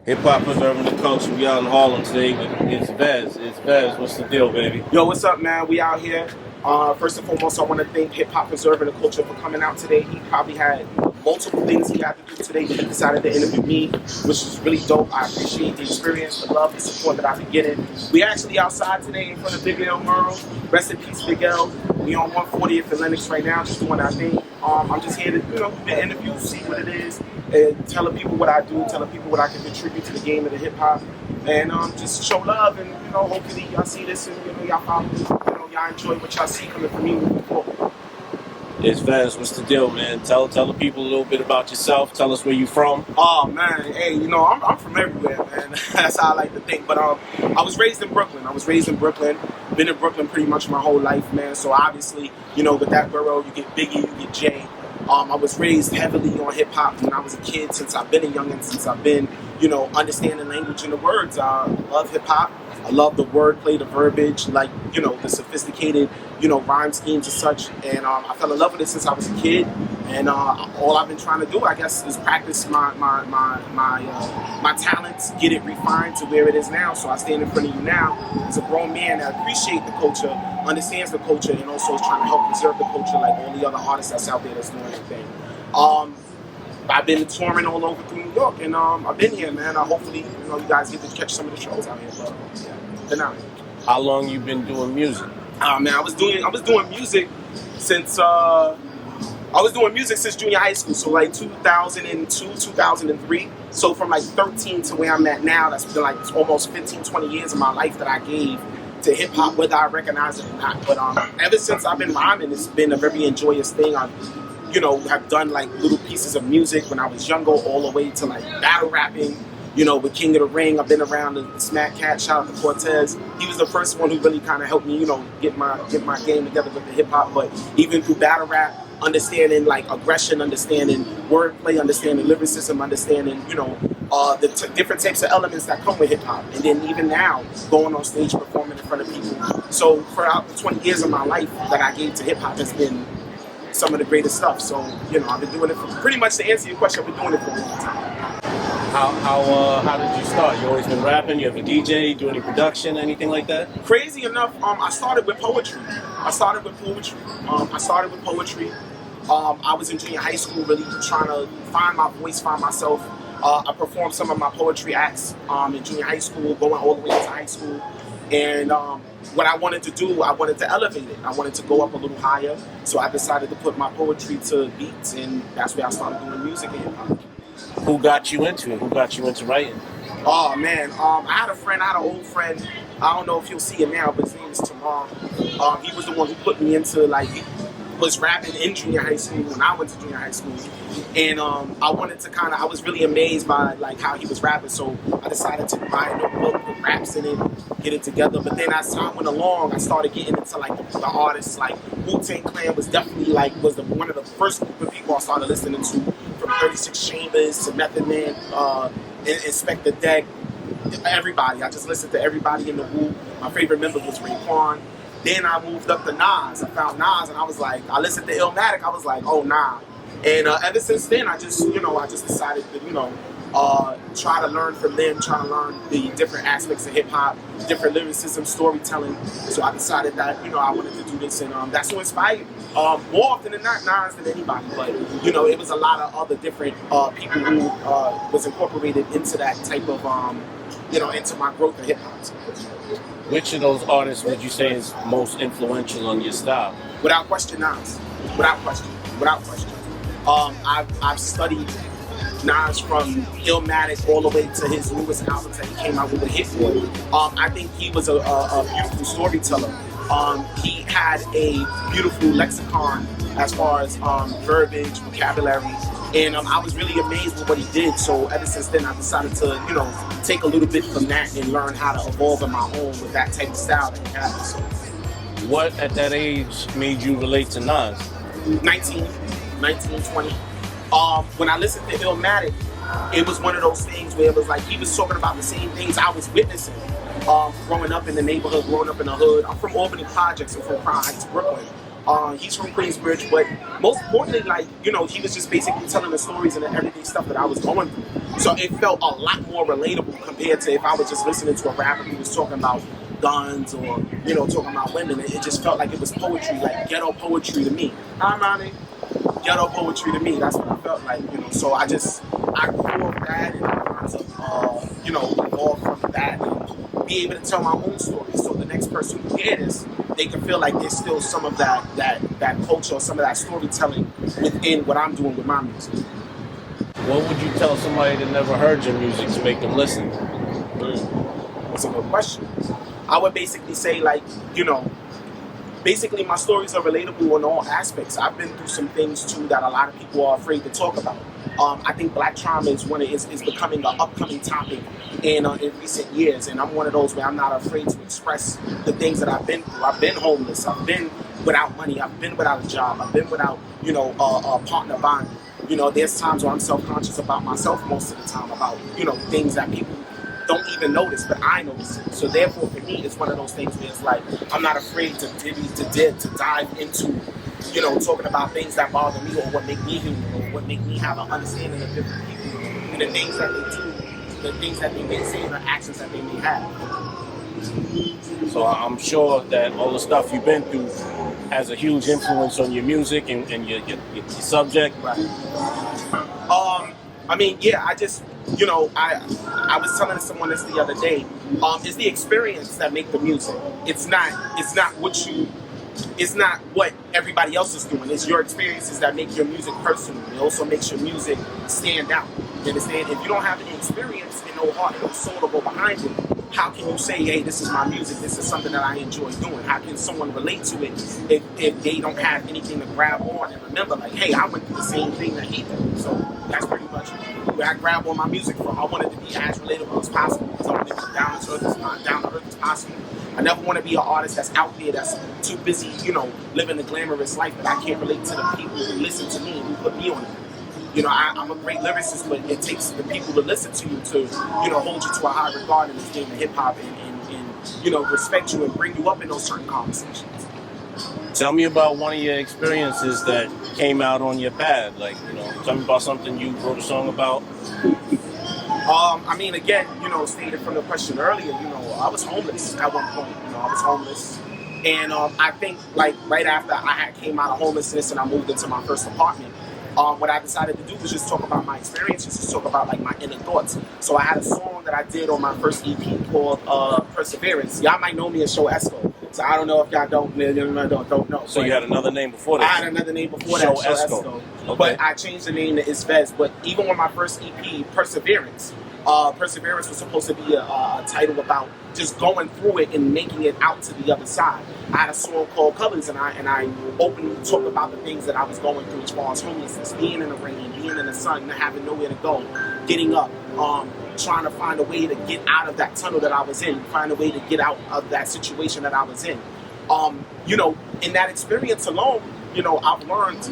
Hip hop preserving the culture. We out in Harlem today. It's Vez. It's Vez. What's the deal, baby? Yo, what's up, man? We out here. First and foremost, I want to thank Hip Hop Preserving the Culture for coming out today. He probably had multiple things he had to do today, but he decided to interview me, which is really dope. I appreciate the experience, the love, the support that I've been getting. We actually outside today in front of Big L Merle. Rest in peace, Big L. We on 140th and Lennox right now, just doing our thing. I'm just here to, do an interview, see what it is, and telling people what I do, telling people what I can contribute to the game of the hip hop, and just show love. And hopefully y'all see this and y'all follow me. Y'all enjoy what y'all see coming from me moving forward. It's Vez. What's the deal, man? Tell the people a little bit about yourself. Tell us where you from. Oh man, hey, I'm from everywhere, man. That's how I like to think. But I was raised in Brooklyn. Been in Brooklyn pretty much my whole life, man. So obviously, with that borough, you get Biggie, you get Jay. I was raised heavily on hip hop when I was a kid. Since I've been a youngin', since I've been, understanding language and the words. I love hip hop. I love the wordplay, the verbiage, the sophisticated, rhyme schemes and such. And I fell in love with it since I was a kid. And all I've been trying to do, I guess, is practice my talents, get it refined to where it is now. So I stand in front of you now as a grown man that appreciates the culture, understands the culture, and also is trying to help preserve the culture like all the other artists that's out there that's doing their thing. I've been touring all over through New York, and I've been here, man. Hopefully, you guys get to catch some of the shows out here. But yeah, been out here. How long you been doing music? Man, I was doing music since junior high school, so like 2002, 2003. So from like 13 to where I'm at now, that's been like almost 15, 20 years of my life that I gave to hip hop, whether I recognize it or not. But ever since I've been rhyming, it's been a very enjoyous thing. I've have done like little pieces of music when I was younger, all the way to like battle rapping. With King of the Ring, I've been around the Smack Cat. Shout out to Cortez. He was the first one who really kind of helped me, get my game together with the hip hop. But even through battle rap, understanding like aggression, understanding wordplay, understanding lyricism, understanding the different types of elements that come with hip hop. And then even now, going on stage performing in front of people. So throughout the 20 years of my life that I gave to hip hop has been some of the greatest stuff. So, I've been doing it for, pretty much to answer your question, I've been doing it for a long time. How did you start? You always been rapping? You have a DJ? Do any production? Anything like that? Crazy enough, I started with poetry. I started with poetry. I was in junior high school really trying to find my voice, find myself. I performed some of my poetry acts in junior high school, going all the way into high school. And what I wanted to do, I wanted to elevate it. I wanted to go up a little higher. So I decided to put my poetry to beats, and that's where I started doing music and hip hop. Who got you into it? Who got you into writing? Oh man, I had an old friend. I don't know if you'll see him now, but his name is Tamar. He was the one who put me into he was rapping in junior high school when I went to junior high school. And I was really amazed by how he was rapping, so I decided to buy a notebook with raps in it, get it together. But then as time went along, I started getting into the artists. Like Wu-Tang Clan was definitely one of the first group of people I started listening to, from 36 Chambers to Method Man, Inspector Deck, everybody. I just listened to everybody in the Wu. My favorite member was Raekwon. Then I moved up to Nas. I found Nas, and I listened to Illmatic. I was like, oh, nah. And ever since then, I just decided to, try to learn from them, try to learn the different aspects of hip hop, different lyricism, storytelling. So I decided that, I wanted to do this, and that's what inspired me. More often than not, Nas than anybody, but, it was a lot of other different people who was incorporated into that type of, into my growth in hip hop. Which of those artists would you say is most influential on your style? Without question, Nas. Without question. I've studied Nas from Illmatic all the way to his newest albums that he came out with Hit Boy. I think he was a beautiful storyteller. He had a beautiful lexicon as far as verbiage, vocabulary, and I was really amazed with what he did. So ever since then, I decided to, take a little bit from that and learn how to evolve on my own with that type of style that he had. So, what at that age made you relate to Nas? 19, 20. When I listened to Illmatic, it was one of those things where it was he was talking about the same things I was witnessing. Growing up in the neighborhood, growing up in the hood. I'm from Albany Projects. I'm from Crown Heights, Brooklyn. He's from Queensbridge, but most importantly, like, he was just basically telling the stories and the everyday stuff that I was going through. So it felt a lot more relatable compared to if I was just listening to a rapper who was talking about guns or, talking about women. It just felt like it was poetry, like ghetto poetry to me. Hi, mommy. Ghetto poetry to me. That's what I felt like, So I grew off that and kinds of, evolved from that and be able to tell my own story. So the next person who hears this, they can feel like there's still some of that culture, or some of that storytelling within what I'm doing with my music. What would you tell somebody that never heard your music to make them listen? That's a good question. I would basically say, like, basically my stories are relatable in all aspects. I've been through some things too that a lot of people are afraid to talk about. I think black trauma is becoming an upcoming topic in recent years, and I'm one of those where I'm not afraid to express the things that I've been through. I've been homeless. I've been without money. I've been without a job. I've been without a partner bond. There's times where I'm self-conscious about myself most of the time, about things that people don't even notice, but I notice it. So therefore, for me, it's one of those things where it's like I'm not afraid to dive into, talking about things that bother me or what make me human or what make me have an understanding of different people and the things that they do, the things that they may say, and the actions that they may have. So I'm sure that all the stuff you've been through has a huge influence on your music and your subject. Right. I mean, yeah, I just, I was telling someone this the other day. It's the experience that make the music. It's not what everybody else is doing. It's your experiences that make your music personal. It also makes your music stand out. You understand? If you don't have any experience and no heart and no soul to go behind it, how can you say, hey, this is my music, this is something that I enjoy doing? How can someone relate to it if they don't have anything to grab on and remember, like, hey, I went through the same thing that he did? So that's pretty much where I grab on my music from. I want it to be as relatable as possible because I want it to be down to earth as possible. I never want to be an artist that's out there that's too busy, living the glamorous life that I can't relate to the people who listen to me and who put me on it. I'm a great lyricist, but it takes the people to listen to you to, hold you to a high regard in this game of hip hop and respect you and bring you up in those certain conversations. Tell me about one of your experiences that came out on your path. Like, tell me about something you wrote a song about. I mean, again, stated from the question earlier, I was homeless at one point. I was homeless. And I think, like, right after I came out of homelessness and I moved into my first apartment, what I decided to do was just talk about my experiences, just talk about, like, my inner thoughts. So I had a song that I did on my first EP called Perseverance. Y'all might know me as Show Esco. So I don't know if y'all don't know. So you had another name before that? I had another name before that, Show Esco. Okay. But I changed the name to Isvez. But even on my first EP, Perseverance, Perseverance was supposed to be a title about just going through it and making it out to the other side. I had a song called Colors, and I openly talked about the things that I was going through as far as homelessness, being in the rain, being in the sun, not having nowhere to go, getting up, trying to find a way to get out of that tunnel that I was in, find a way to get out of that situation that I was in. In that experience alone, I've learned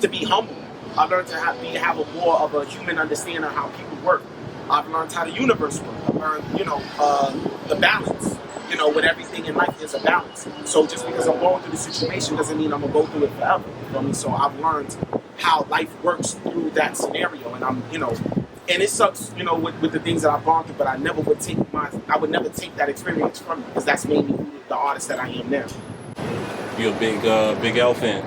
to be humble. I've learned to have a more of a human understanding of how people work. I've learned how the universe works. I've learned, the balance. With everything in life, there's a balance. So just because I'm going through the situation doesn't mean I'm going to go through it forever. You feel me? So I've learned how life works through that scenario. And and it sucks, with the things that I've gone through, but I would never take that experience from me because that's made me the artist that I am now. You're a Big L fan?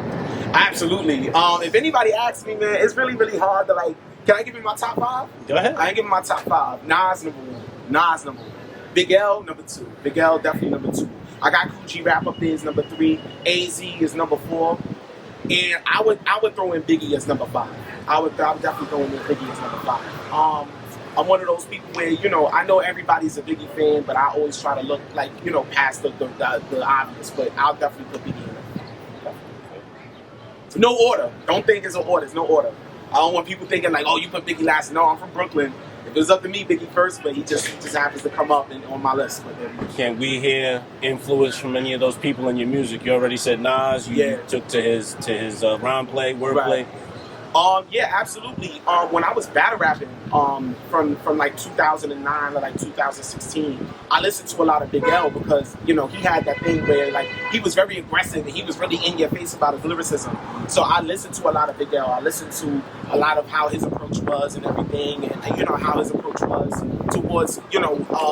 Absolutely. If anybody asks me, man, it's really, really hard to, like, can I give you my top 5? Go ahead. I ain't giving my top 5. Nas number 1. Big L number 2. Big L definitely number 2. I got Kool G Rap up there is number 3. AZ is number 4. And I would throw in Biggie as number 5. I would definitely throw in Biggie as number 5. I'm one of those people where, I know everybody's a Biggie fan, but I always try to look, like, past the obvious. But I'll definitely put Biggie in there. No order. Don't think it's an order. It's no order. I don't want people thinking like, oh, you put Biggie last. No, I'm from Brooklyn. If it was up to me, Biggie first, but he just happens to come up on my list. Can we hear influence from any of those people in your music? You already said Nas. You took to his rhyme play, wordplay. Yeah, absolutely. When I was battle rapping, from like 2009 to like 2016, I listened to a lot of Big L because he had that thing where like he was very aggressive and he was really in your face about his lyricism. So I listened to a lot of Big L. I listened to a lot of how his approach was and everything, and how his approach was towards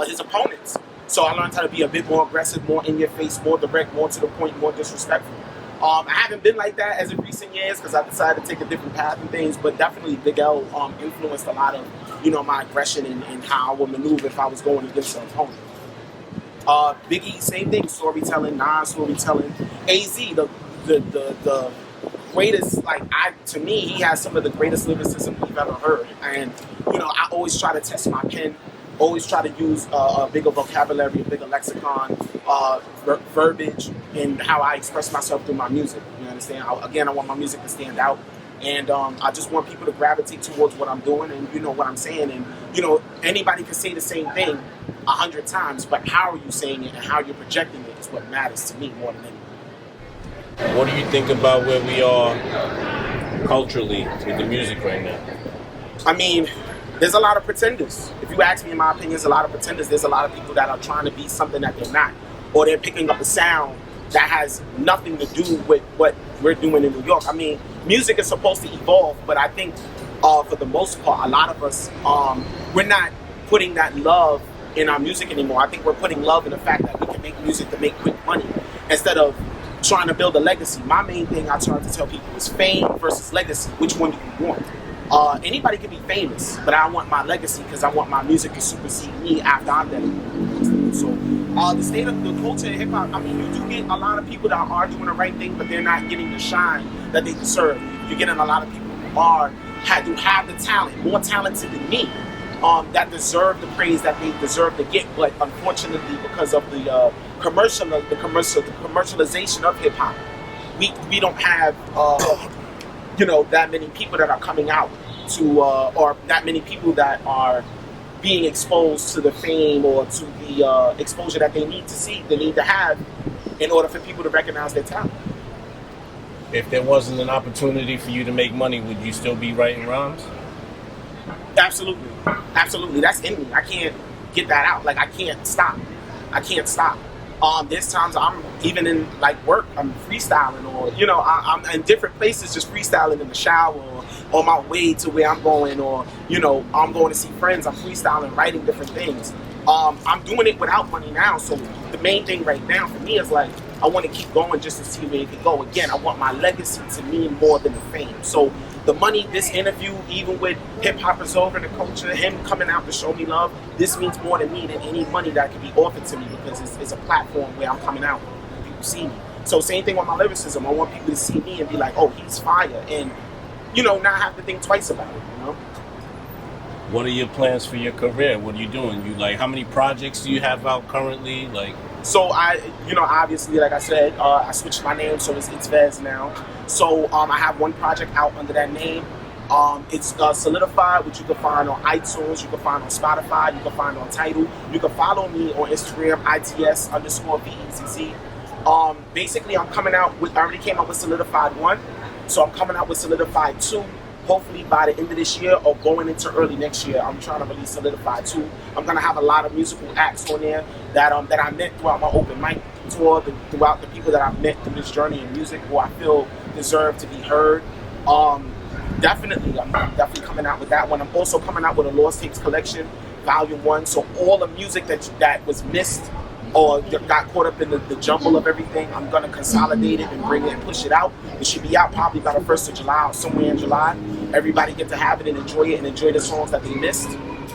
his opponents. So I learned how to be a bit more aggressive, more in your face, more direct, more to the point, more disrespectful. I haven't been like that as of recent years because I decided to take a different path and things, but definitely Big L influenced a lot of, my aggression and how I would maneuver if I was going against an opponent. Biggie, same thing, storytelling, non-storytelling. AZ, the greatest, to me, he has some of the greatest lyricism we've ever heard. And, I always try to test my pen, always try to use a bigger vocabulary, a bigger lexicon, verbiage, and how I express myself through my music. You understand? I want my music to stand out. And I just want people to gravitate towards what I'm doing and what I'm saying. And, anybody can say the same thing 100 times, but how are you saying it and how you're projecting it is what matters to me more than anything. What do you think about where we are culturally with the music right now? I mean, there's a lot of pretenders. If you ask me, in my opinion, there's a lot of pretenders. There's a lot of people that are trying to be something that they're not. Or they're picking up a sound that has nothing to do with what we're doing in New York. I mean, music is supposed to evolve, but I think for the most part, a lot of us, we're not putting that love in our music anymore. I think we're putting love in the fact that we can make music to make quick money instead of trying to build a legacy. My main thing I try to tell people is fame versus legacy. Which one do you want? Anybody can be famous, but I want my legacy because I want my music to supersede me after I'm dead. So the state of the culture of hip hop, I mean, you do get a lot of people that are doing the right thing, but they're not getting the shine that they deserve. You're getting a lot of people who have the talent, more talented than me, that deserve the praise that they deserve to get. But unfortunately, because of the commercialization of hip hop, we don't have that many people that are coming out to or that many people that are being exposed to the fame or to the exposure that they need to have in order for people to recognize their talent. If there wasn't an opportunity for you to make money, would you still be writing rhymes? Absolutely. That's in me. I can't get that out. Like, I can't stop. There's times I'm even in work, I'm freestyling, or I'm in different places just freestyling in the shower, or on my way to where I'm going, or I'm going to see friends. I'm freestyling, writing different things. I'm doing it without money now, so the main thing right now for me is I want to keep going just to see where it can go. Again, I want my legacy to mean more than the fame. So the money, this interview, even with Hip Hop is Over, the culture, him coming out to show me love, this means more to me than any money that can be offered to me because it's a platform where I'm coming out and people see me. So same thing with my lyricism. I want people to see me and be like, oh, he's fire, and not have to think twice about it. What are your plans for your career? What are you doing? How many projects do you have out currently? So obviously, like I said, I switched my name, so it's Vez now. So I have one project out under that name. It's Solidified, which you can find on iTunes, you can find on Spotify, you can find on Tidal. You can follow me on Instagram, ITS_VEZZ. Basically, I'm coming out with, I already came out with Solidified 1, so I'm coming out with Solidified 2. Hopefully by the end of this year or going into early next year, I'm trying to release Solidified 2. I'm gonna have a lot of musical acts on there that I met throughout my open mic tour, throughout the people that I've met through this journey in music who I feel deserve to be heard. I'm definitely coming out with that one. I'm also coming out with a Lost Tapes collection, Volume 1. So all the music that was missed or got caught up in the jumble of everything, I'm gonna consolidate it and bring it and push it out. It should be out probably by the 1st of July or somewhere in July. Everybody get to have it and enjoy the songs that they missed.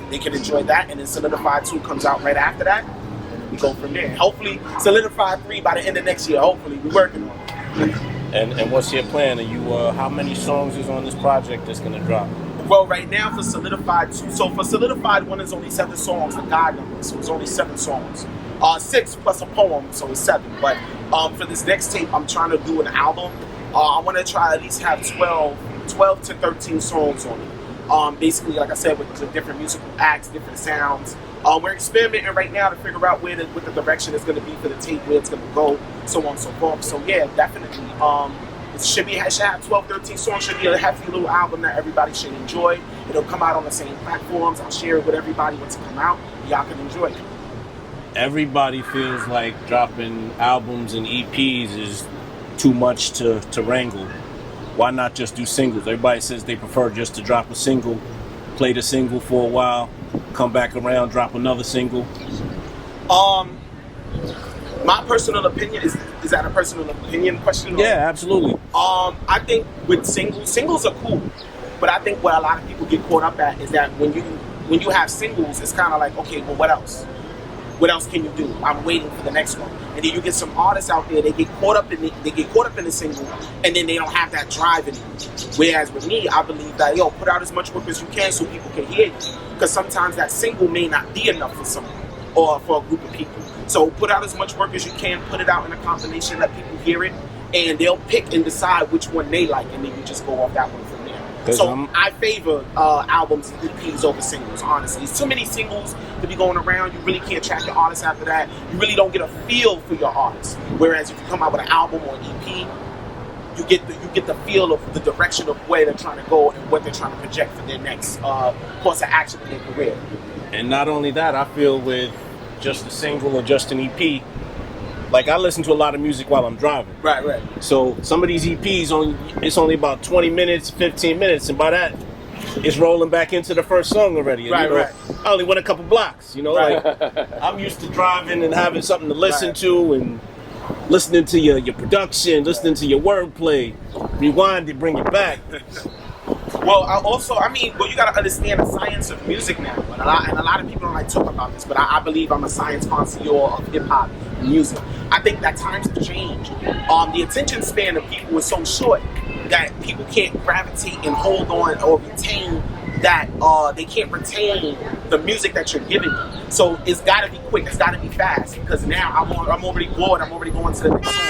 They can enjoy that, and then Solidified 2 comes out right after that. And we go from there. Hopefully Solidified 3 by the end of next year. Hopefully, we're working on it. And what's your plan? Are you how many songs is on this project that's gonna drop? Well, right now for Solidified 2, so for Solidified 1 is only 7 songs, the God number, so it's only 7 songs. 6 plus a poem, so it's 7. But for this next tape, I'm trying to do an album. I want to try at least have 12 to 13 songs on it. Basically, like I said, with the different musical acts, different sounds. We're experimenting right now to figure out what the direction is going to be for the tape, where it's going to go, so on and so forth. So yeah, definitely. It should have 12, 13 songs. Should be a hefty little album that everybody should enjoy. It'll come out on the same platforms. I'll share it with everybody once it come out. Y'all can enjoy it. Everybody feels like dropping albums and EPs is too much to wrangle. Why not just do singles? Everybody says they prefer just to drop a single, play the single for a while, come back around, drop another single. My personal opinion is that a personal opinion question? Yeah, absolutely. I think with singles are cool, but I think what a lot of people get caught up at is that when you have singles, it's kind of like, okay, well, what else? What else can you do? I'm waiting for the next one. And then you get some artists out there, they get caught up in the single, and then they don't have that drive anymore. Whereas with me, I believe that, put out as much work as you can so people can hear you. Because sometimes that single may not be enough for someone or for a group of people. So put out as much work as you can, put it out in a combination, let people hear it, and they'll pick and decide which one they like, and then you just go off that one from there. So I favor albums and EPs over singles, honestly. It's too many singles to be going around. You really can't track your artist after that. You really don't get a feel for your artist. Whereas if you come out with an album or an EP, you get the feel of the direction of where they're trying to go and what they're trying to project for their next course of action in their career. And not only that, I feel with just a single or just an EP, like I listen to a lot of music while I'm driving. Right. So some of these EPs, it's only about 20 minutes, 15 minutes, and by that, it's rolling back into the first song already. And, right. I only went a couple blocks, Right. Like I'm used to driving and having something to listen to and listening to your production, listening to your wordplay, rewind it, bring it back. Well, you gotta understand the science of music now, and a lot of people don't like talk about this, but I believe I'm a science connoisseur of hip hop music. I think that times have changed. The attention span of people is so short that people can't gravitate and hold on or retain that. They can't retain the music that you're giving them. So it's gotta be quick. It's gotta be fast because now I'm already bored. I'm already going to the next song.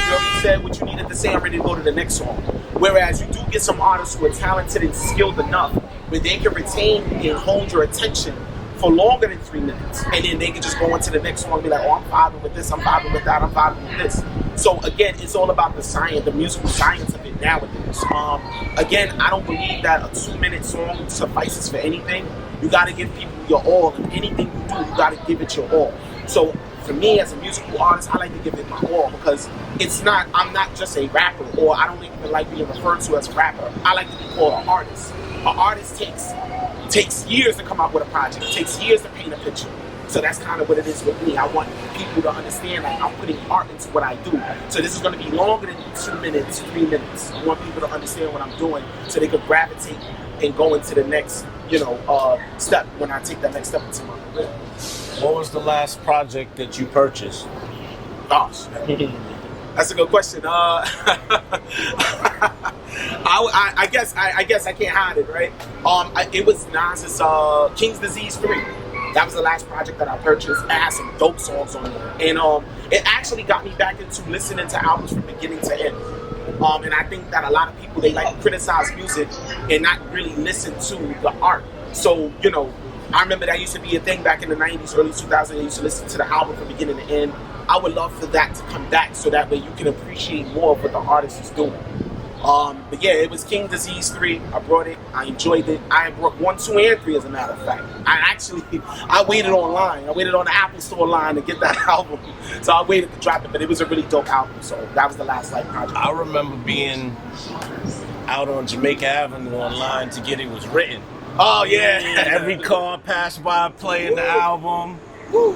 You already said what you needed to say. I'm ready to go to the next song. Whereas you do get some artists who are talented and skilled enough where they can retain and hold your attention for longer than 3 minutes. And then they can just go into the next song and be like, I'm vibing with this, I'm vibing with that, I'm vibing with this. So again, it's all about the science, the musical science of it nowadays. Again, I don't believe that a 2-minute song suffices for anything. You gotta give people your all. And anything you do, you gotta give it your all. So for me as a musical artist, I like to give it my all because I'm not just a rapper, or I don't even like being referred to as a rapper. I like to be called an artist. An artist takes years to come out with a project. It takes years to paint a picture. So that's kind of what it is with me. I want people to understand that I'm putting art into what I do. So this is going to be longer than 2 minutes, 3 minutes. I want people to understand what I'm doing so they could gravitate and go into the next, step when I take that next step into my career. What was the last project that you purchased? Gosh, that's a good question. I guess I can't hide it, right? It was Nas's King's Disease 3. That was the last project that I purchased. It has some dope songs on there, and it actually got me back into listening to albums from beginning to end. And I think that a lot of people, they like to criticize music and not really listen to the art. So I remember that used to be a thing back in the 90s, early 2000s. I used to listen to the album from beginning to end. I would love for that to come back so that way you can appreciate more of what the artist is doing. But yeah, it was King Disease 3. I brought it. I enjoyed it. I brought 1, 2, and 3 as a matter of fact. I waited online. I waited on the Apple Store line to get that album. So I waited to drop it, but it was a really dope album. So that was the last project. I remember being out on Jamaica Avenue online to get It Was Written. Oh yeah. Every car passed by playing the album.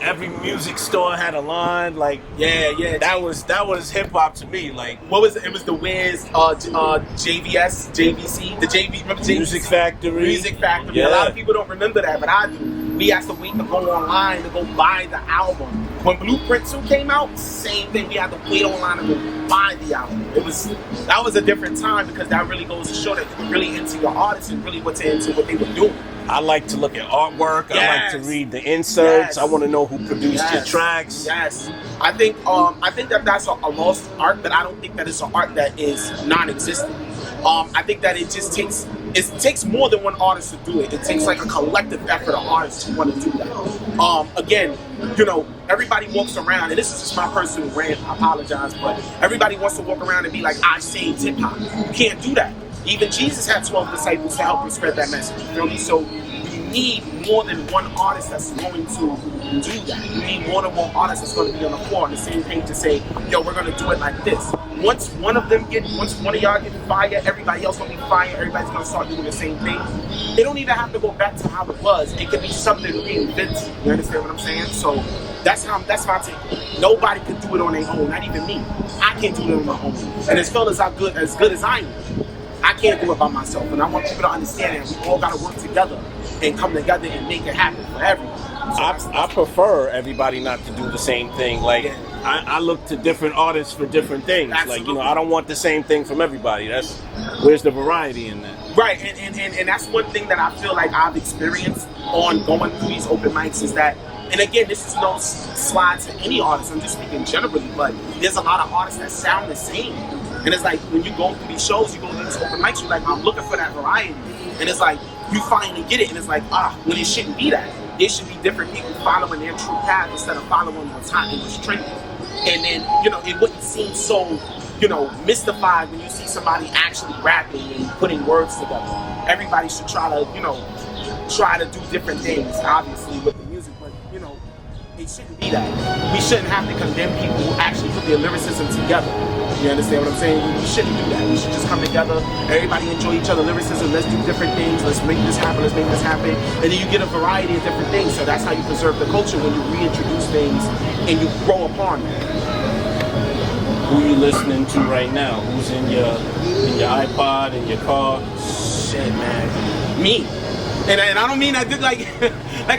Every music store had a line. Like that was hip hop to me. Like what was it? It was the Wiz, JVS, JVC, the JV. Remember JVC? Music Factory. Music Factory. Yeah. A lot of people don't remember that, but I do. We had to wait to go online to go buy the album. When Blueprint 2 came out, same thing. We had to wait online to go buy the album. That was a different time because that really goes to show that you were really into your artists and really into what they were doing. I like to look at artwork. Yes. I like to read the inserts. Yes. I want to know who produced your tracks. Yes, I think that that's a lost art, but I don't think that it's an art that is non-existent. I think that it just takes it takes more than one artist to do it. It takes like a collective effort of artists who want to do that. Again, you know, everybody walks around, and this is just my personal rant, I apologize, but everybody wants to walk around and be like, I saved hip hop. You can't do that. Even Jesus had 12 disciples to help him spread that message. You feel me? So you need more than one artist that's going to do that. You need more than one artist that's going to be on the floor on the same page to say, yo, we're going to do it like this. Once one of y'all get fired, everybody else gonna be fired, everybody's gonna start doing the same thing. It don't even have to go back to how it was. It could be something reinvented. You understand what I'm saying? So that's my take. Nobody could do it on their own, not even me. I can't do it on my own. And as fellas are good as I am, I can't do it by myself. And I want people to understand that we all gotta work together and come together and make it happen for everyone. So I prefer everybody not to do the same thing. Like, yeah. I look to different artists for different things. Absolutely. Like, you know, I don't want the same thing from everybody. Where's the variety in that? Right, and that's one thing that I feel like I've experienced on going through these open mics is that, and again, this is no slide to any artist, I'm just speaking generally, but there's a lot of artists that sound the same. And it's like, when you go through these shows, you go through these open mics, you're like, I'm looking for that variety. And it's like, you finally get it, and it's like, when it shouldn't be that. There should be different people following their true path instead of following what's hot and what's trending. And then, you know, it wouldn't seem so, you know, mystified when you see somebody actually rapping and putting words together. Everybody should try to do different things, obviously, with the music, but, you know, it shouldn't be that. We shouldn't have to condemn people who actually put their lyricism together. You understand what I'm saying? We shouldn't do that. We should just come together, everybody enjoy each other's lyricism, let's do different things, let's make this happen, and then you get a variety of different things. So that's how you preserve the culture, when you reintroduce things and you grow upon them. Who you listening to right now? Who's in your iPod, in your car? Shit, man. Me. And I don't mean that like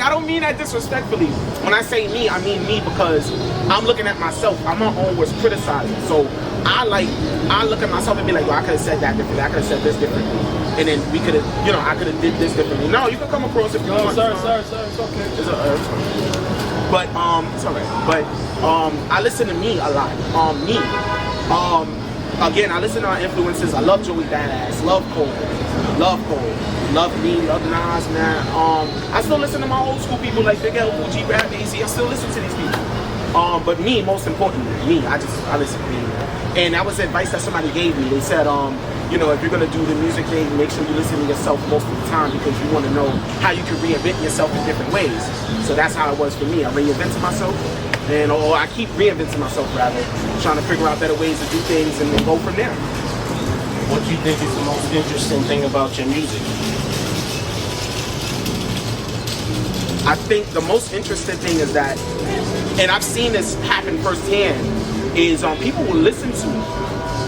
I don't mean that disrespectfully. When I say me, I mean me because I'm looking at myself. I'm my own worst criticizing. So I look at myself and be like, well, I could have said that differently. I could have said this differently. And then we could have, you know, I could have did this differently. No, you can come across if you want. Sorry, it's okay. It's but it's alright. But I listen to me a lot. Again, I listen to our influences. I love Joey Badass, love Cole, love me, love Nas, man. I still listen to my old school people like Big L, Fuji, Rap, AC. I still listen to these people. But me, most importantly, I listen to me. And that was advice that somebody gave me. They said, you know, if you're gonna do the music thing, make sure you listen to yourself most of the time because you want to know how you can reinvent yourself in different ways. So that's how it was for me. I reinvented myself, or I keep reinventing myself rather, trying to figure out better ways to do things and then go from there. What do you think is the most interesting thing about your music? I think the most interesting thing is that, and I've seen this happen firsthand, is people will listen to me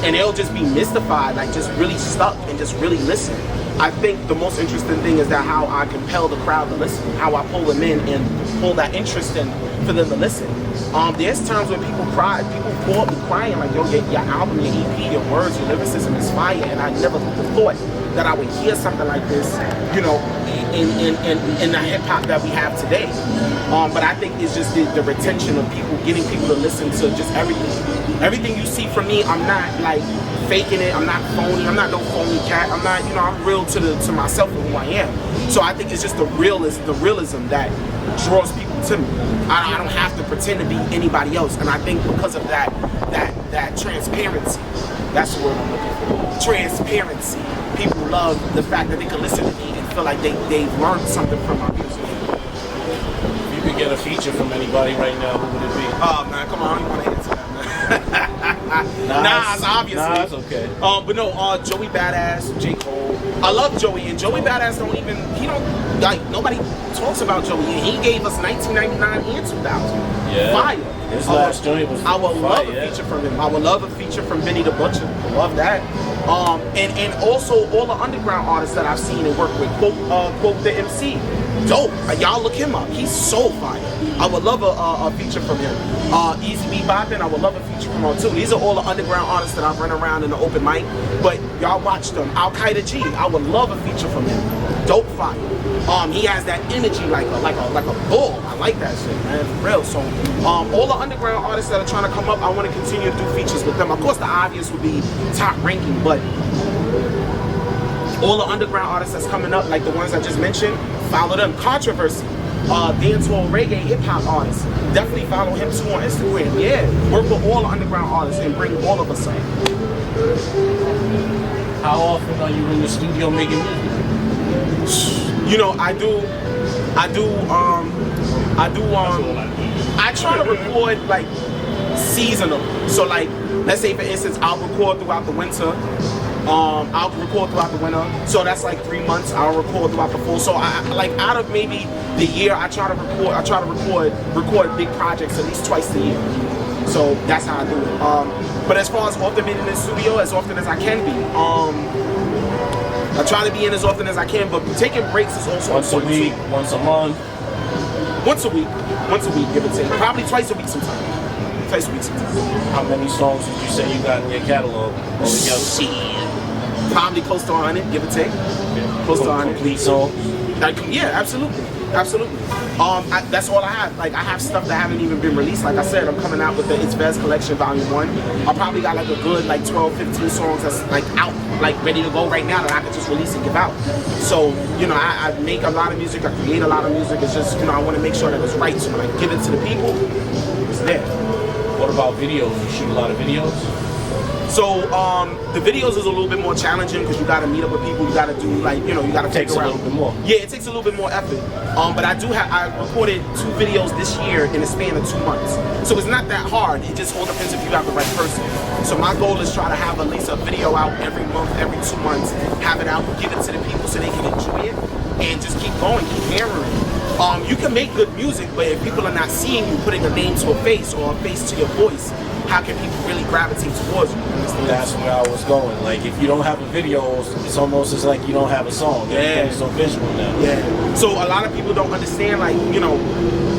and they'll just be mystified, like just really stuck and just really listen. I think the most interesting thing is that how I compel the crowd to listen, how I pull them in and pull that interest in for them to listen. There's times when people cry, people pull up me crying like, yo, your album, your EP, your words, your lyricism is fire, and I never thought that I would hear something like this, you know, in the hip hop that we have today. But I think it's just the retention of people, getting people to listen to just everything. Everything you see from me, I'm not like faking it, I'm not phony, I'm not no phony cat, I'm not, you know, I'm real to myself and who I am. So I think it's just the realism that draws people to me. I don't have to pretend to be anybody else, and I think because of that transparency, that's the word I'm looking for. Transparency. People love the fact that they can listen to me and feel like they've learned something from my music. If you could get a feature from anybody right now, who would it be? Oh man, come on, I don't even want to answer that, man. Nas, obviously. Nas, okay. But no, Joey Badass, J. Cole. I love Joey, and Joey Badass nobody talks about Joey. He gave us 1999 and 2000. Yeah. Fire. His last joint was I would love fire, a feature from him. I would love a feature from Benny the Butcher. Love that. And also all the underground artists that I've seen and worked with. Quote the MC. Dope. Y'all look him up. He's so fire. I would love a feature from him. Easy B Boppin', I would love a feature from him too. These are all the underground artists that I've run around in the open mic. But y'all watch them. Al Qaeda G. I would love a feature from him. Dope fire. He has that energy like a bull. I like that shit, man, for real. So all the underground artists that are trying to come up, I want to continue to do features with them. Of course, the obvious would be Top Ranking, but All the underground artists that's coming up, like the ones I just mentioned, follow them. Controversy, dancehall, reggae, hip hop artists, definitely follow him too on Instagram. Yeah, work with all the underground artists and bring all of us up. How often are you in the studio making music? You know, I try to record like seasonal. So like, let's say for instance, I'll record throughout the winter. I'll record throughout the winter. So that's like 3 months. I'll record throughout the fall. So I like out of maybe the year, I try to record big projects at least twice a year. So that's how I do it. But as far as often being in the studio, as often as I can be. I try to be in as often as I can, but taking breaks is also once a week, once a month. Once a week, give or take. Probably twice a week sometimes. Twice a week sometimes. How many songs did you say you got in your catalog altogether? Probably close to 100, give or take. Close to 100. Complete songs? Like, yeah, absolutely. That's all I have. Like, I have stuff that haven't even been released. Like I said, I'm coming out with the It's Vez Collection Volume 1. I probably got like a good like 12, 15 songs that's like out, like ready to go right now that I could just release and give out. So, you know, I make a lot of music, I create a lot of music. It's just, you know, I want to make sure that it's right. So when I give it to the people, it's there. What about videos? You shoot a lot of videos? So the videos is a little bit more challenging because you got to meet up with people. You got to do like, you know, you got to take around. Takes a little bit more. Yeah, it takes a little bit more effort. But I recorded 2 videos this year in a span of 2 months. So it's not that hard. It just all depends if you have the right person. So my goal is try to have at least a video out every month, every 2 months, have it out, give it to the people so they can enjoy it, and just keep going, keep hammering. You can make good music, but if people are not seeing you putting a name to a face or a face to your voice, how can people really gravitate towards you? That's where I was going. Like, if you don't have a video, it's almost as like you don't have a song. Everything's so visual now. Yeah. So a lot of people don't understand, like, you know,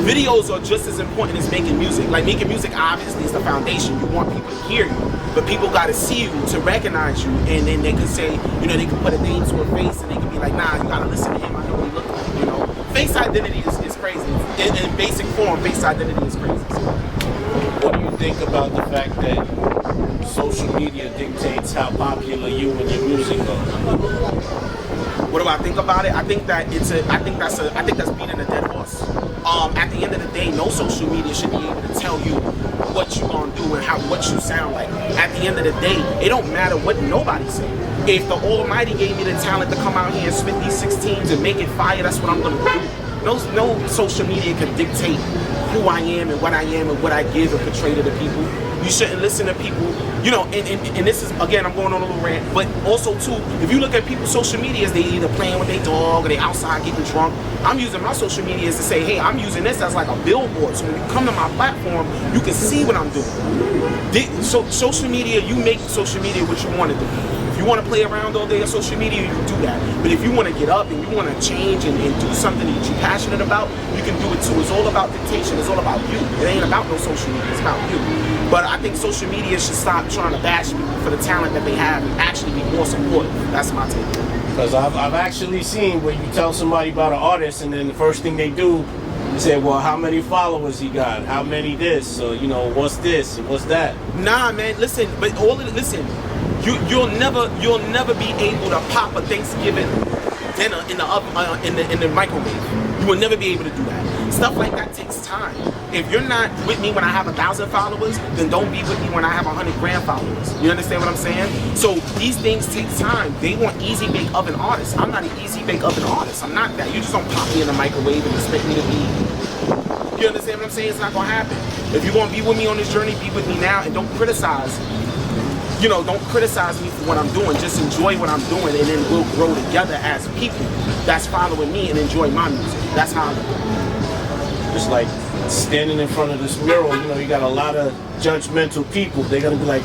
videos are just as important as making music. Like, making music obviously is the foundation. You want people to hear you, but people got to see you to recognize you, and then they could say, you know, they could put a name to a face, and they could be like, nah, you got to listen to him. I know what he look like. You know, face identity is crazy. In basic form, face identity is crazy. What do you think about the fact that social media dictates how popular you and your music are? What do I think about it? I think that that's beating a dead horse. At the end of the day, no social media should be able to tell you what you're gonna do and what you sound like. At the end of the day, it don't matter what nobody says. If the Almighty gave me the talent to come out here and spit these 16s and make it fire, that's what I'm gonna do. No social media can dictate who I am and what I give and portray to the people. You shouldn't listen to people, you know, and this is, again, I'm going on a little rant, but also too, if you look at people's social medias, they either playing with their dog or they outside getting drunk. I'm using my social medias to say, hey, I'm using this as like a billboard, so when you come to my platform, you can see what I'm doing. So social media, you make social media what you want it to be. If you want to play around all day on social media, you can do that. But if you want to get up and you want to change and do something that you're passionate about, you can do it too. It's all about dictation. It's all about you. It ain't about no social media. It's about you. But I think social media should stop trying to bash people for the talent that they have and actually be more supportive. That's my take. Because I've actually seen where you tell somebody about an artist and then the first thing they do, you say, well, how many followers he got? How many this? So, you know, what's this and what's that? Nah, man, listen, but listen, you'll never be able to pop a Thanksgiving dinner in the oven, in the microwave. You will never be able to do that. Stuff like that takes time. If you're not with me when I have 1,000 followers, then don't be with me when I have 100 grand followers. You understand what I'm saying? So these things take time. They want easy bake oven artists. I'm not an easy bake oven artist. I'm not that. You just don't pop me in the microwave and expect me to be. You understand what I'm saying? It's not gonna happen. If you're gonna be with me on this journey, be with me now, and don't criticize. You know, don't criticize me for what I'm doing. Just enjoy what I'm doing, and then we'll grow together as people that's following me and enjoy my music. That's how I look at it. Just like standing in front of this mural, you know, you got a lot of judgmental people. They're gonna be like,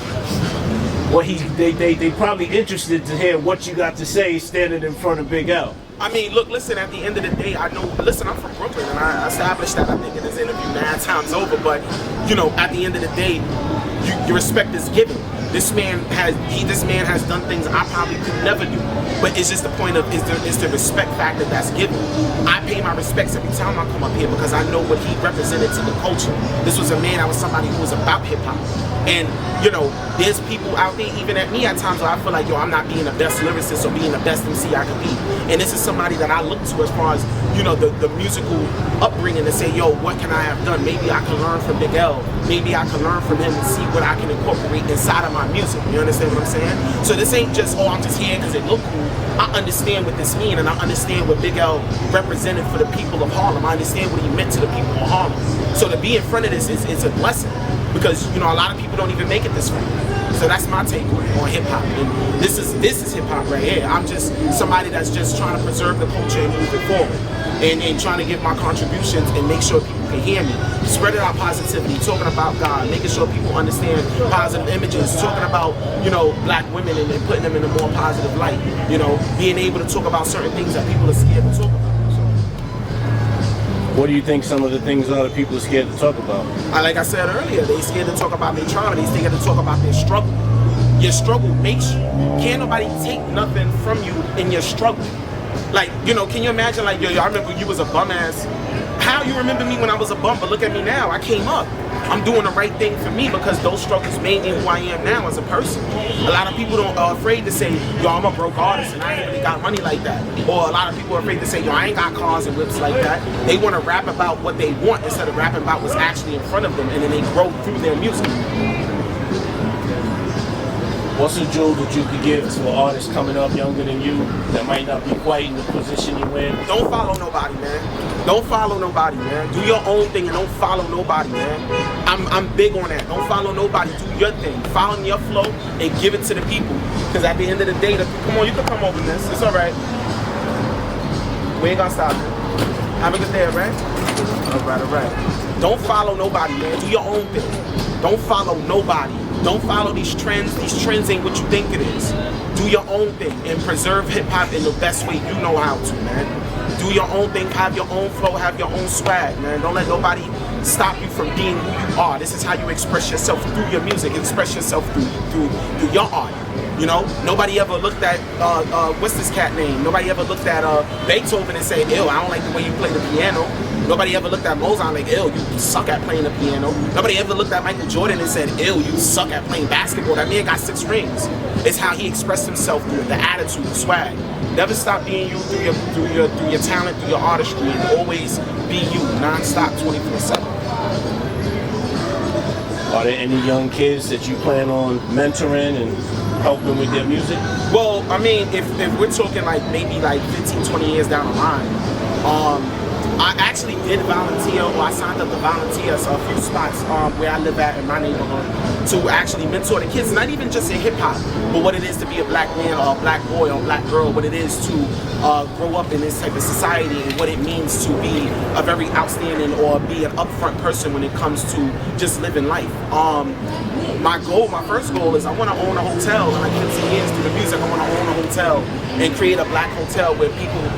well, they probably interested to hear what you got to say standing in front of Big L. I mean, look, listen, at the end of the day, I know, listen, I'm from Brooklyn, and I established that, I think, in this interview 9 times over, but, you know, at the end of the day, your respect is given. This man has done things I probably could never do. But it's just the point of is the respect factor that's given. I pay my respects every time I come up here because I know what he represented to the culture. This was a man, I was somebody who was about hip hop. And you know, there's people out there, even at me at times, where I feel like, yo, I'm not being the best lyricist or being the best MC I can be. And this is somebody that I look to as far as, you know, the musical upbringing to say, yo, what can I have done? Maybe I can learn from Big L. Maybe I can learn from him and see what I can incorporate inside of my music. You understand what I'm saying? So this ain't just, oh, I'm just here because it look cool. I understand what this means, and I understand what Big L represented for the people of Harlem. I understand what he meant to the people of Harlem. So to be in front of this is a blessing, because you know a lot of people don't even make it this far. So that's my take on hip hop, and this is hip hop right here. I'm just somebody that's just trying to preserve the culture and move it forward, and trying to give my contributions and make sure people can hear me, spreading out positivity, talking about God, making sure people understand positive images, talking about, you know, black women and putting them in a more positive light, you know, being able to talk about certain things that people are scared to talk about. What do you think some of the things other people are scared to talk about? Like I said earlier, they scared to talk about their trauma, they scared to talk about their struggle. Your struggle makes you. Can't nobody take nothing from you in your struggle. Like, you know, can you imagine, like, yo, I remember you was a bum ass. How you remember me when I was a bum, but look at me now, I came up. I'm doing the right thing for me because those struggles made me who I am now as a person. A lot of people are afraid to say, yo, I'm a broke artist and I ain't really got money like that. Or a lot of people are afraid to say, yo, I ain't got cars and whips like that. They want to rap about what they want instead of rapping about what's actually in front of them, and then they grow through their music. What's a jewel that you could give to an artist coming up younger than you that might not be quite in the position you're in? Don't follow nobody, man. Don't follow nobody, man. Do your own thing and don't follow nobody, man. I'm big on that. Don't follow nobody. Do your thing. Follow your flow and give it to the people. Because at the end of the day, come on, you can come over this. It's all right. We ain't gonna stop it. Have a good day, all right? All right. Don't follow nobody, man. Do your own thing. Don't follow nobody. Don't follow these trends. These trends ain't what you think it is. Do your own thing and preserve hip-hop in the best way you know how to, man. Do your own thing, have your own flow, have your own swag, man. Don't let nobody stop you from being who you are. This is how you express yourself through your music, express yourself through your art. You know, nobody ever looked at, what's this cat name? Nobody ever looked at Beethoven and said, ew, I don't like the way you play the piano. Nobody ever looked at Mozart like, ew, you suck at playing the piano. Nobody ever looked at Michael Jordan and said, ew, you suck at playing basketball. That man got 6 rings. It's how he expressed himself through it, the attitude, the swag. Never stop being you through your talent, through your artistry, and always be you, non-stop, 24/7. Are there any young kids that you plan on mentoring and helping with their music? Well, I mean, if we're talking like maybe like 15, 20 years down the line, I actually did volunteer, or I signed up to volunteer a few spots where I live at in my neighborhood to actually mentor the kids, not even just in hip hop, but what it is to be a black man or a black boy or a black girl, what it is to grow up in this type of society, and what it means to be a very outstanding or be an upfront person when it comes to just living life. My first goal is I want to own a hotel in like 15 years through the music. I want to own a hotel and create a black hotel where people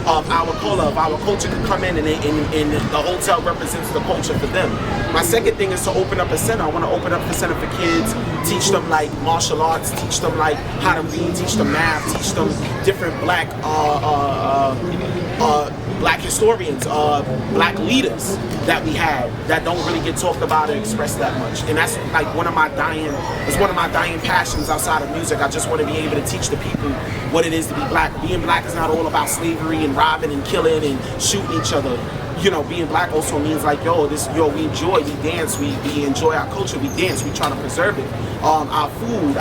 of our culture can come in and the hotel represents the culture for them. My second thing is to open up a center. I want to open up a center for kids, teach them like martial arts, teach them like how to read, teach them math, teach them different black historians, black leaders that we have that don't really get talked about and expressed that much. And that's like one of my dying passions outside of music. I just want to be able to teach the people what it is to be black. Being black is not all about slavery and robbing and killing and shooting each other. You know, being black also means like, we enjoy, we dance, we enjoy our culture, we dance, we try to preserve it. Our food,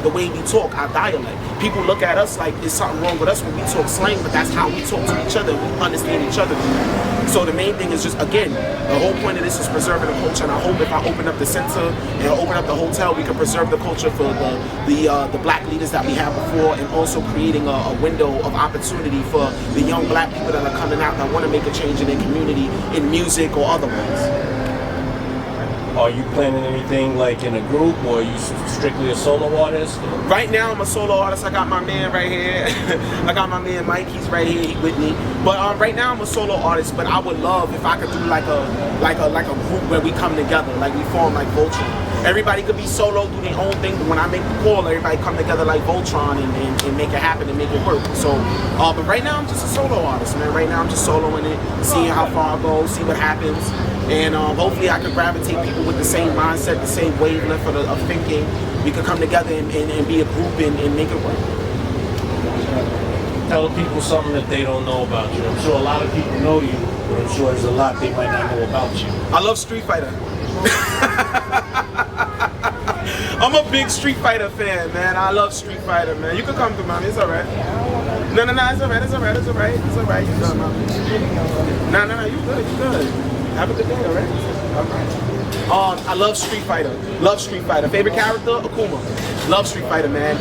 the way we talk, our dialect. People look at us like there's something wrong with us when we talk slang, but that's how we talk to each other. We understand each other. So the main thing is just, again, the whole point of this is preserving the culture, and I hope if I open up the center and open up the hotel, we can preserve the culture for the black leaders that we had before, and also creating a window of opportunity for the young black people that are coming out that want to make a change in their community in music or otherwise. Are you planning anything like in a group, or are you strictly a solo artist? Right now, I'm a solo artist. I got my man right here. I got my man Mike. He's right here. He with me. But right now, I'm a solo artist. But I would love if I could do like a group where we come together, like we form like Vulture. Everybody could be solo, do their own thing, but when I make the call, everybody come together like Voltron and make it happen and make it work. So, but right now I'm just a solo artist, man. Right now I'm just soloing it, seeing how far I go, see what happens, and hopefully I can gravitate people with the same mindset, the same wavelength of thinking. We could come together and be a group and make it work. Tell the people something that they don't know about you. I'm sure a lot of people know you, but I'm sure there's a lot they might not know about you. I love Street Fighter. I'm a big Street Fighter fan, man. I love Street Fighter, man. You can come through, mommy. It's all right. No, it's all right. It's all right. It's all right. It's all right. You good, mommy? No. You good. You good. Have a good day, all right? All right. I love Street Fighter. Love Street Fighter. Favorite character? Akuma. Love Street Fighter, man.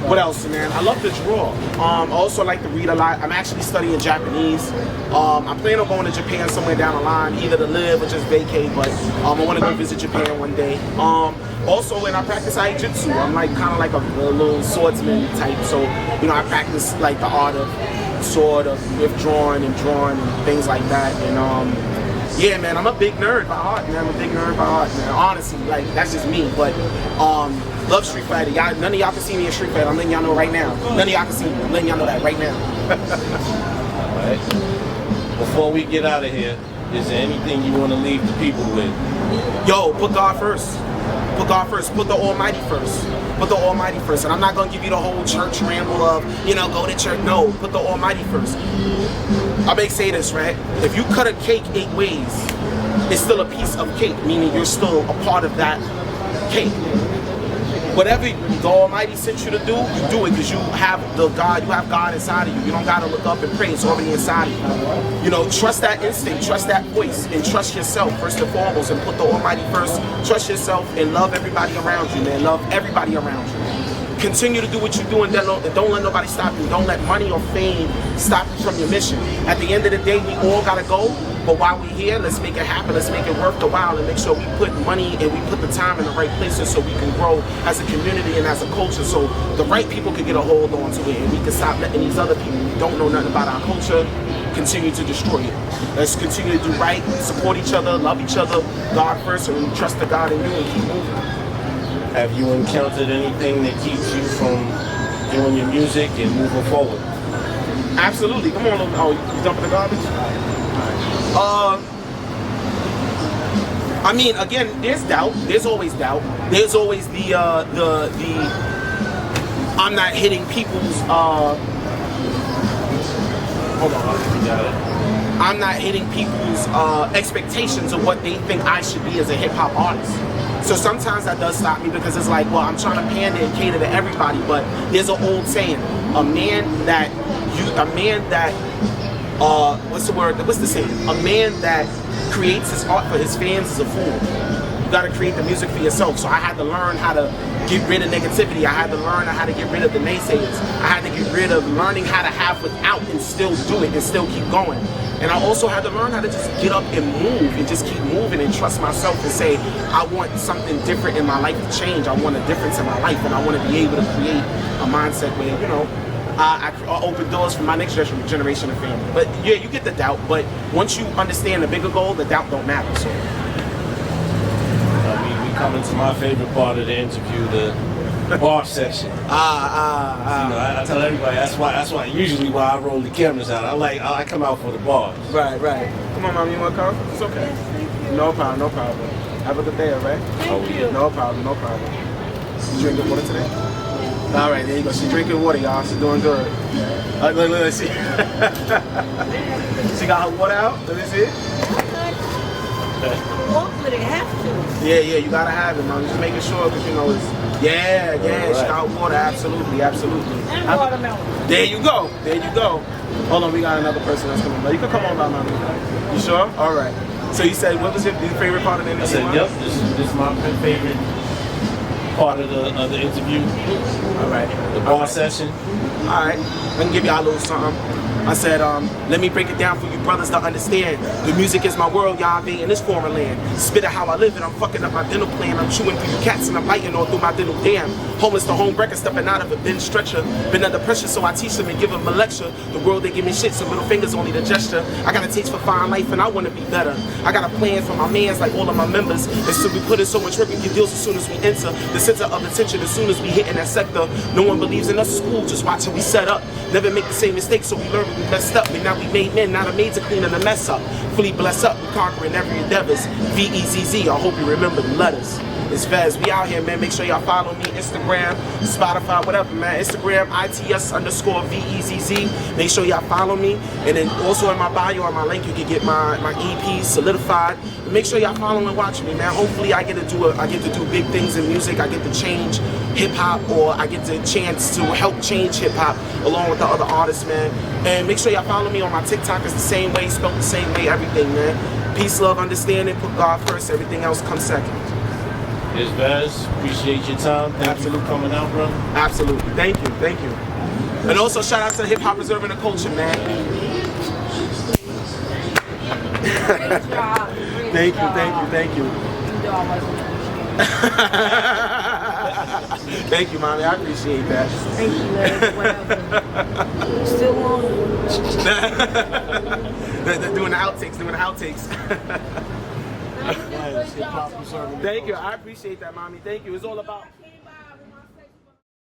What else, man? I love to draw. I also like to read a lot. I'm actually studying Japanese. I'm planning on going to Japan somewhere down the line, either to live or just vacate, but I want to go visit Japan one day. Also, when I practice Aijutsu, I'm like kind of like a little swordsman type. So, you know, I practice like the art of sword, of withdrawing and drawing and things like that. And yeah, man, I'm a big nerd by heart, man. I'm a big nerd by heart, man. Honestly, like that's just me. But love Street Fighter. Y'all, none of y'all can see me in Street Fighter. I'm letting y'all know right now. None of y'all can see me. I'm letting y'all know that right now. All right. Before we get out of here, is there anything you want to leave the people with? Yo, put God first. Put God first. Put the Almighty first. Put the Almighty first. And I'm not going to give you the whole church ramble of, you know, go to church. No, put the Almighty first. I may say this, right? If you cut a cake 8 ways, it's still a piece of cake, meaning you're still a part of that cake. Whatever the Almighty sent you to do, you do it because you have God inside of you. You don't gotta look up and pray, it's already inside of you. You know, trust that instinct, trust that voice, and trust yourself first and foremost, and put the Almighty first. Trust yourself and love everybody around you, man. Love everybody around you. Continue to do what you do and don't let nobody stop you. Don't let money or fame stop you from your mission. At the end of the day, we all gotta go. But while we're here, let's make it happen. Let's make it worth the while and make sure we put money and we put the time in the right places so we can grow as a community and as a culture so the right people can get a hold on to it and we can stop letting these other people who don't know nothing about our culture continue to destroy it. Let's continue to do right, support each other, love each other, God first, and trust the God in you and keep moving. Have you encountered anything that keeps you from doing your music and moving forward? Absolutely. Come on, oh, you dumping the garbage? I mean, again, there's doubt. There's always doubt. There's always the I'm not hitting people's hold on, you got it. I'm not hitting people's expectations of what they think I should be as a hip hop artist. So sometimes that does stop me because it's like, well, I'm trying to pander and cater to everybody, but there's an old saying: a man that what's the word? What's the saying? A man that creates his art for his fans is a fool. You got to create the music for yourself. So I had to learn how to get rid of negativity. I had to learn how to get rid of the naysayers. I had to get rid of learning how to have without and still do it and still keep going. And I also had to learn how to just get up and move and just keep moving and trust myself and say, I want something different in my life to change. I want a difference in my life, and I want to be able to create a mindset where, you know, I open doors for my next generation of family. But yeah, you get the doubt, but once you understand the bigger goal, the doubt don't matter. So we coming to my favorite part of the interview, the bar section. You know, I tell everybody that's why usually why I roll the cameras out. I come out for the bars. Right. Come on, Mom, you want to come? It's okay. No problem. Have a good day, all right? Thank you. No problem. You drinking water today? All right, there you go. She's drinking water, y'all. She's doing good. Look, see. She got her water out. Let me see. Hopefully they have to. Yeah, you gotta have it, man. Just making sure, because you know it's. Yeah. Right. She got water. Absolutely. And watermelon. There you go. Hold on, we got another person that's coming. But you can come on by, man. You sure? All right. So you said, what was your favorite part of the interview? I said, yep. This is my favorite part of the interview. All right. The bar session. All right. I can give y'all a little something. I said, let me break it down for you brothers to understand. The music is my world, y'all be in this foreign land. Spit it how I live it, I'm fucking up my dental plan. I'm chewing through you cats and I'm biting all through my dental dam. Homeless to home breaker, stepping out of a bin stretcher. Been under pressure, so I teach them and give them a lecture. The world, they give me shit, so middle fingers only the gesture. I got a taste for fine life and I want to be better. I got a plan for my mans like all of my members. And so we put in so much work and get deals as soon as we enter the center of attention. As soon as we hit in that sector, no one believes in us. School, just watch how we set up. Never make the same mistakes, so we learn when we messed up. And now we made men, now the maids are cleaning the mess up. Fully blessed up, we conquering every endeavors. VEZZ, I hope you remember the letters. It's Vez, we out here, man. Make sure y'all follow me, Instagram, Spotify, whatever, man. Instagram, ITS_VEZZ. Make sure y'all follow me. And then also in my bio, on my link, you can get my EP, Solidified. And make sure y'all follow and watch me, man. Hopefully I get to do big things in music. I get to change hip-hop, or I get the chance to help change hip-hop along with the other artists, man. And make sure y'all follow me on my TikTok. It's the same way, spelled the same way, everything, man. Peace, love, understanding, put God first, everything else comes second. It's Vez. Appreciate your time. Thank you for coming out, bro. Absolutely. Thank you. Thank you. And also shout out to Hip Hop Preserving the Culture, man. Great job. Thank you. Thank you. Thank you. Thank you, mommy. I appreciate that. Thank you, Liz. Whatever. Still on. Doing the outtakes. Doing the outtakes. Yes, hip-hop preserving the Thank you. I appreciate that, mommy. Thank you. It's all about.